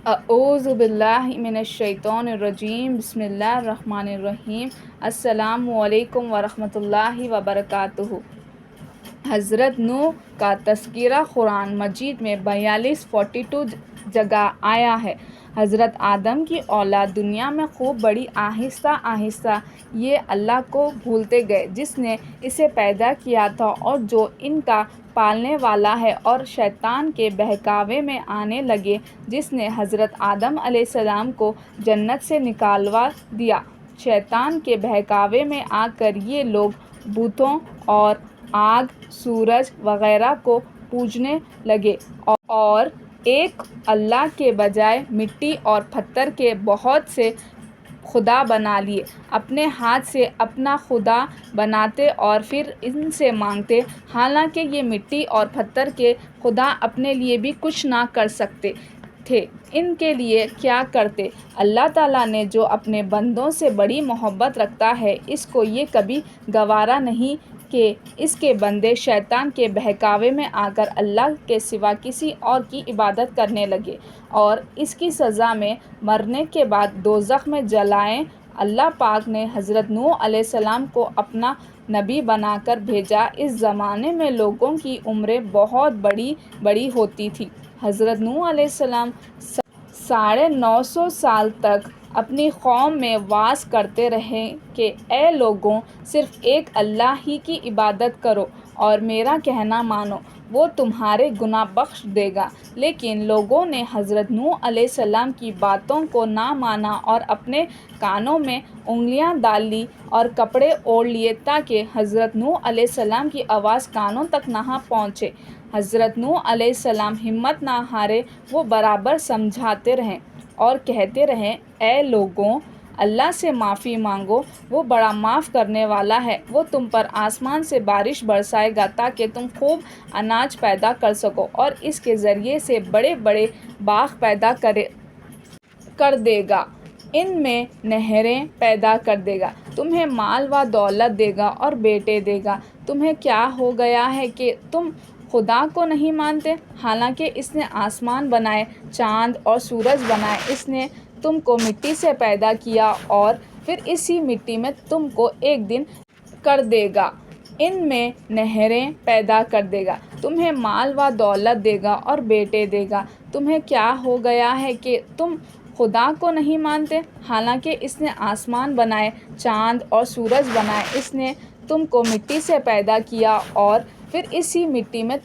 اعوذ باللہ من الشیطان الرجیم، بسم اللہ الرحمن الرحیم۔ السلام علیکم ورحمۃ اللہ وبرکاتہ۔ حضرت نوح کا تذکرہ قرآن مجید میں 42 جگہ آیا ہے۔ حضرت آدم کی اولاد دنیا میں خوب بڑی، آہستہ آہستہ یہ اللہ کو بھولتے گئے جس نے اسے پیدا کیا تھا اور جو ان کا پالنے والا ہے، اور شیطان کے بہکاوے میں آنے لگے جس نے حضرت آدم علیہ السلام کو جنت سے نکالوا دیا۔ شیطان کے بہکاوے میں آ کر یہ لوگ بتوں اور آگ، سورج وغیرہ کو پوجنے لگے اور ایک اللہ کے بجائے مٹی اور پتھر کے بہت سے خدا بنا لیے۔ اپنے ہاتھ سے اپنا خدا بناتے اور پھر ان سے مانگتے، حالانکہ یہ مٹی اور پتھر کے خدا اپنے لیے بھی کچھ نہ کر سکتے تھے، ان کے لیے کیا کرتے؟ اللہ تعالیٰ نے جو اپنے بندوں سے بڑی محبت رکھتا ہے، اس کو یہ کبھی گوارا نہیں کہ اس کے بندے شیطان کے بہکاوے میں آ کر اللہ کے سوا کسی اور کی عبادت کرنے لگے اور اس کی سزا میں مرنے کے بعد دوزخ میں جلائیں۔ اللہ پاک نے حضرت نوح علیہ السلام کو اپنا نبی بنا کر بھیجا۔ اس زمانے میں لوگوں کی عمریں بہت بڑی بڑی ہوتی تھیں۔ حضرت نوح علیہ السلام 950 سال تک اپنی قوم میں وعظ کرتے رہے کہ اے لوگوں، صرف ایک اللہ ہی کی عبادت کرو اور میرا کہنا مانو، وہ تمہارے گناہ بخش دے گا۔ لیکن لوگوں نے حضرت نوح علیہ السلام کی باتوں کو نہ مانا اور اپنے کانوں میں انگلیاں ڈال لی اور کپڑے اوڑھ لیے تاکہ حضرت نوح علیہ السلام کی آواز کانوں تک نہ پہنچے۔ حضرت نوح علیہ السلام ہمت نہ ہارے، وہ برابر سمجھاتے رہے اور کہتے رہے، اے لوگوں، اللہ سے معافی مانگو، وہ بڑا معاف کرنے والا ہے۔ وہ تم پر آسمان سے بارش برسائے گا تاکہ تم خوب اناج پیدا کر سکو اور اس کے ذریعے سے بڑے بڑے باغ پیدا کر دے گا، ان میں نہریں پیدا کر دے گا، تمہیں مال و دولت دے گا اور بیٹے دے گا۔ تمہیں کیا ہو گیا ہے کہ تم خدا کو نہیں مانتے، حالانکہ اس نے آسمان بنائے، چاند اور سورج بنائے، اس نے تم کو مٹی سے پیدا کیا اور پھر اسی مٹی میں تم کو ایک دن کر دے گا، ان میں نہریں پیدا کر دے گا، تمہیں مال و دولت دے گا اور بیٹے دے گا۔ تمہیں کیا ہو گیا ہے کہ تم خدا کو نہیں مانتے، حالانکہ اس نے آسمان بنائے، چاند اور سورج بنائے، اس نے تم کو مٹی سے پیدا کیا اور پھر اسی مٹی میں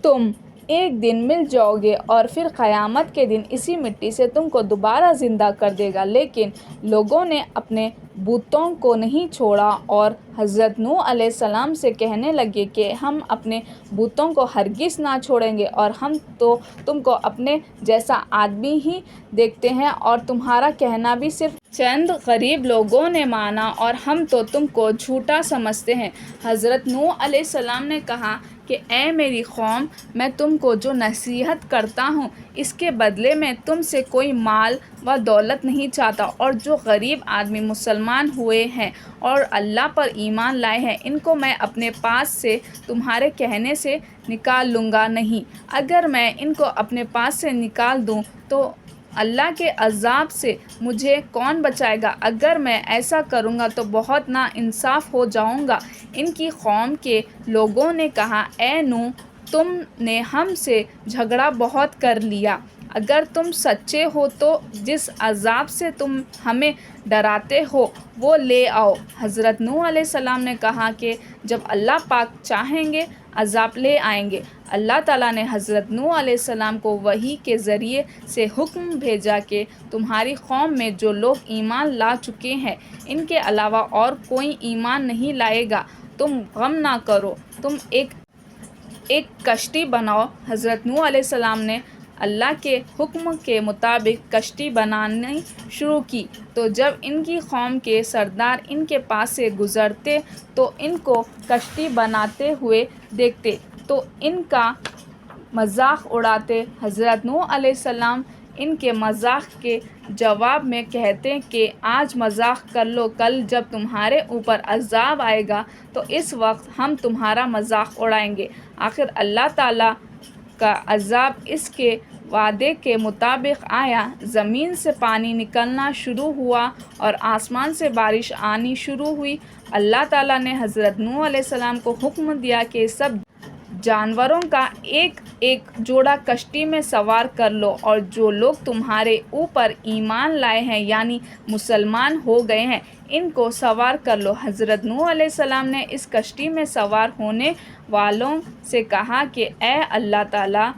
تم ایک دن مل جاؤ گے اور پھر قیامت کے دن اسی مٹی سے تم کو دوبارہ زندہ کر دے گا۔ لیکن لوگوں نے اپنے بتوں کو نہیں چھوڑا اور حضرت نوح علیہ السلام سے کہنے لگے کہ ہم اپنے بتوں کو ہرگز نہ چھوڑیں گے اور ہم تو تم کو اپنے جیسا آدمی ہی دیکھتے ہیں اور تمہارا کہنا بھی صرف چند غریب لوگوں نے مانا اور ہم تو تم کو جھوٹا سمجھتے ہیں۔ حضرت نوح علیہ السلام نے کہا کہ اے میری قوم، میں تم کو جو نصیحت کرتا ہوں اس کے بدلے میں تم سے کوئی مال و دولت نہیں چاہتا، اور جو غریب آدمی مسلمان ہوئے ہیں اور اللہ پر ایمان لائے ہیں، ان کو میں اپنے پاس سے تمہارے کہنے سے نکال لوں گا نہیں۔ اگر میں ان کو اپنے پاس سے نکال دوں تو اللہ کے عذاب سے مجھے کون بچائے گا؟ اگر میں ایسا کروں گا تو بہت نا انصاف ہو جاؤں گا۔ ان کی قوم کے لوگوں نے کہا، اے نوح، تم نے ہم سے جھگڑا بہت کر لیا، اگر تم سچے ہو تو جس عذاب سے تم ہمیں ڈراتے ہو وہ لے آؤ۔ حضرت نوح علیہ السلام نے کہا کہ جب اللہ پاک چاہیں گے عذاب لے آئیں گے۔ اللہ تعالیٰ نے حضرت نوح علیہ السلام کو وحی کے ذریعے سے حکم بھیجا کہ تمہاری قوم میں جو لوگ ایمان لا چکے ہیں ان کے علاوہ اور کوئی ایمان نہیں لائے گا۔ تم غم نہ کرو، تم ایک کشتی بناؤ۔ حضرت نوح علیہ السلام نے اللہ کے حکم کے مطابق کشتی بنانی شروع کی، تو جب ان کی قوم کے سردار ان کے پاس سے گزرتے تو ان کو کشتی بناتے ہوئے دیکھتے تو ان کا مذاق اڑاتے۔ حضرت نوح علیہ السلام ان کے مذاق کے جواب میں کہتے کہ آج مذاق کر لو، کل جب تمہارے اوپر عذاب آئے گا تو اس وقت ہم تمہارا مذاق اڑائیں گے۔ آخر اللہ تعالیٰ کا عذاب اس کے وعدے کے مطابق آیا، زمین سے پانی نکلنا شروع ہوا اور آسمان سے بارش آنی شروع ہوئی۔ اللہ تعالیٰ نے حضرت نوح علیہ السلام کو حکم دیا کہ سب جانوروں کا ایک ایک جوڑا کشتی میں سوار کر لو، اور جو لوگ تمہارے اوپر ایمان لائے ہیں یعنی مسلمان ہو گئے ہیں ان کو سوار کر لو۔ حضرت نوح علیہ السلام نے اس کشتی میں سوار ہونے والوں سے کہا کہ اے اللہ تعالیٰ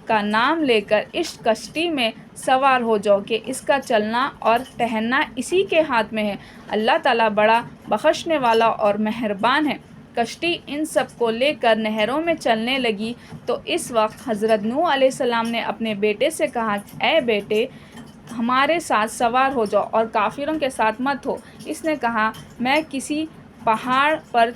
کا نام لے کر اس کشتی میں سوار ہو جاؤ کہ اس کا چلنا اور ٹہلنا اسی کے ہاتھ میں ہے۔ اللہ تعالیٰ بڑا بخشنے والا اور مہربان ہے۔ کشتی ان سب کو لے کر نہروں میں چلنے لگی تو اس وقت حضرت نوح علیہ السلام نے اپنے بیٹے سے کہا، اے بیٹے ہمارے ساتھ سوار ہو جاؤ اور کافروں کے ساتھ مت ہو۔ اس نے کہا، میں کسی پہاڑ پر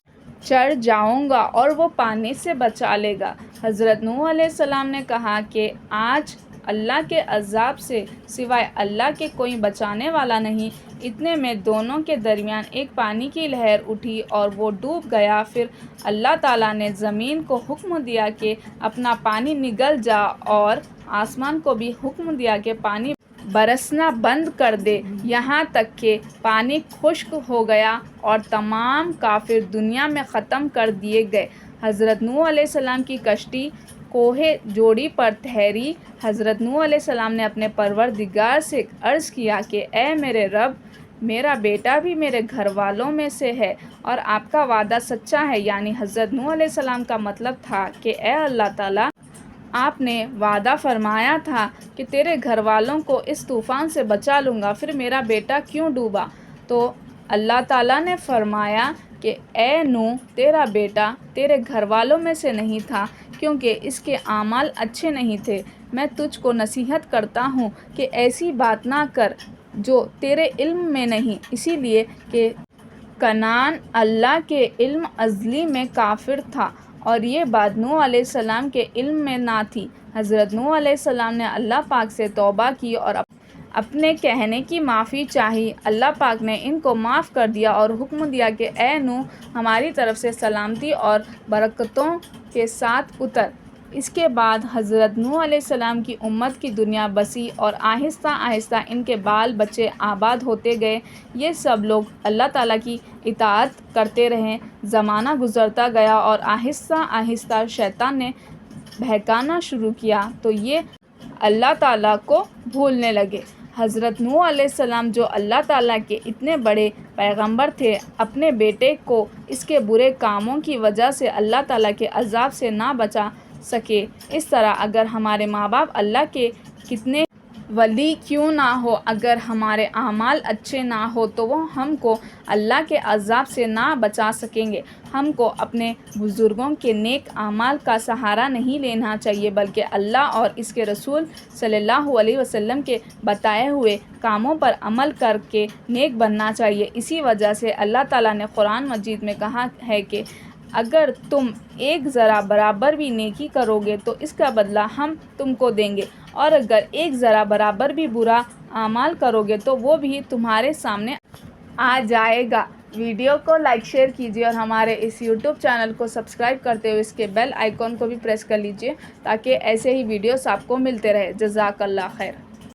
چڑھ جاؤں گا اور وہ پانی سے بچا لے گا۔ حضرت نوح علیہ السلام نے کہا کہ آج اللہ کے عذاب سے سوائے اللہ کے کوئی بچانے والا نہیں۔ اتنے میں دونوں کے درمیان ایک پانی کی لہر اٹھی اور وہ ڈوب گیا۔ پھر اللہ تعالیٰ نے زمین کو حکم دیا کہ اپنا پانی نگل جا اور آسمان کو بھی حکم دیا کہ پانی برسنا بند کر دے، یہاں تک کہ پانی خشک ہو گیا اور تمام کافر دنیا میں ختم کر دیے گئے۔ حضرت نوح علیہ السلام کی کشتی کوہ جوڑی پر ٹھہری۔ حضرت نوح علیہ السلام نے اپنے پروردگار سے عرض کیا کہ اے میرے رب، میرا بیٹا بھی میرے گھر والوں میں سے ہے اور آپ کا وعدہ سچا ہے۔ یعنی حضرت نوح علیہ السلام کا مطلب تھا کہ اے اللہ تعالیٰ، آپ نے وعدہ فرمایا تھا کہ تیرے گھر والوں کو اس طوفان سے بچا لوں گا، پھر میرا بیٹا کیوں ڈوبا؟ تو اللہ تعالیٰ نے فرمایا کہ اے نوح، تیرا بیٹا تیرے گھر والوں میں سے نہیں تھا کیونکہ اس کے اعمال اچھے نہیں تھے۔ میں تجھ کو نصیحت کرتا ہوں کہ ایسی بات نہ کر جو تیرے علم میں نہیں، اسی لیے کہ کنعان اللہ کے علم ازلی میں کافر تھا اور یہ بات نوح علیہ السلام کے علم میں نہ تھی۔ حضرت نوح علیہ السلام نے اللہ پاک سے توبہ کی اور اپنے کہنے کی معافی چاہی۔ اللہ پاک نے ان کو معاف کر دیا اور حکم دیا کہ اے نوح، ہماری طرف سے سلامتی اور برکتوں کے ساتھ اتر۔ اس کے بعد حضرت نوح علیہ السلام کی امت کی دنیا بسی اور آہستہ آہستہ ان کے بال بچے آباد ہوتے گئے۔ یہ سب لوگ اللہ تعالیٰ کی اطاعت کرتے رہے۔ زمانہ گزرتا گیا اور آہستہ آہستہ شیطان نے بہکانا شروع کیا تو یہ اللہ تعالیٰ کو بھولنے لگے۔ حضرت نوح علیہ السلام جو اللہ تعالیٰ کے اتنے بڑے پیغمبر تھے، اپنے بیٹے کو اس کے برے کاموں کی وجہ سے اللہ تعالیٰ کے عذاب سے نہ بچا سکے۔ اس طرح اگر ہمارے ماں باپ اللہ کے کتنے ولی کیوں نہ ہو، اگر ہمارے اعمال اچھے نہ ہو تو وہ ہم کو اللہ کے عذاب سے نہ بچا سکیں گے۔ ہم کو اپنے بزرگوں کے نیک اعمال کا سہارا نہیں لینا چاہیے بلکہ اللہ اور اس کے رسول صلی اللہ علیہ وسلم کے بتائے ہوئے کاموں پر عمل کر کے نیک بننا چاہیے۔ اسی وجہ سے اللہ تعالیٰ نے قرآن مجید میں کہا ہے کہ اگر تم ایک ذرہ برابر بھی نیکی کرو گے تو اس کا بدلہ ہم تم کو دیں گے، اور اگر ایک ذرہ برابر بھی برا اعمال کرو گے تو وہ بھی تمہارے سامنے آ جائے گا۔ ویڈیو کو لائک شیئر کیجیے اور ہمارے اس یوٹیوب چینل کو سبسکرائب کرتے ہوئے اس کے بیل آئیکن کو بھی پریس کر لیجیے تاکہ ایسے ہی ویڈیوز آپ کو ملتے رہے۔ جزاک اللہ خیر۔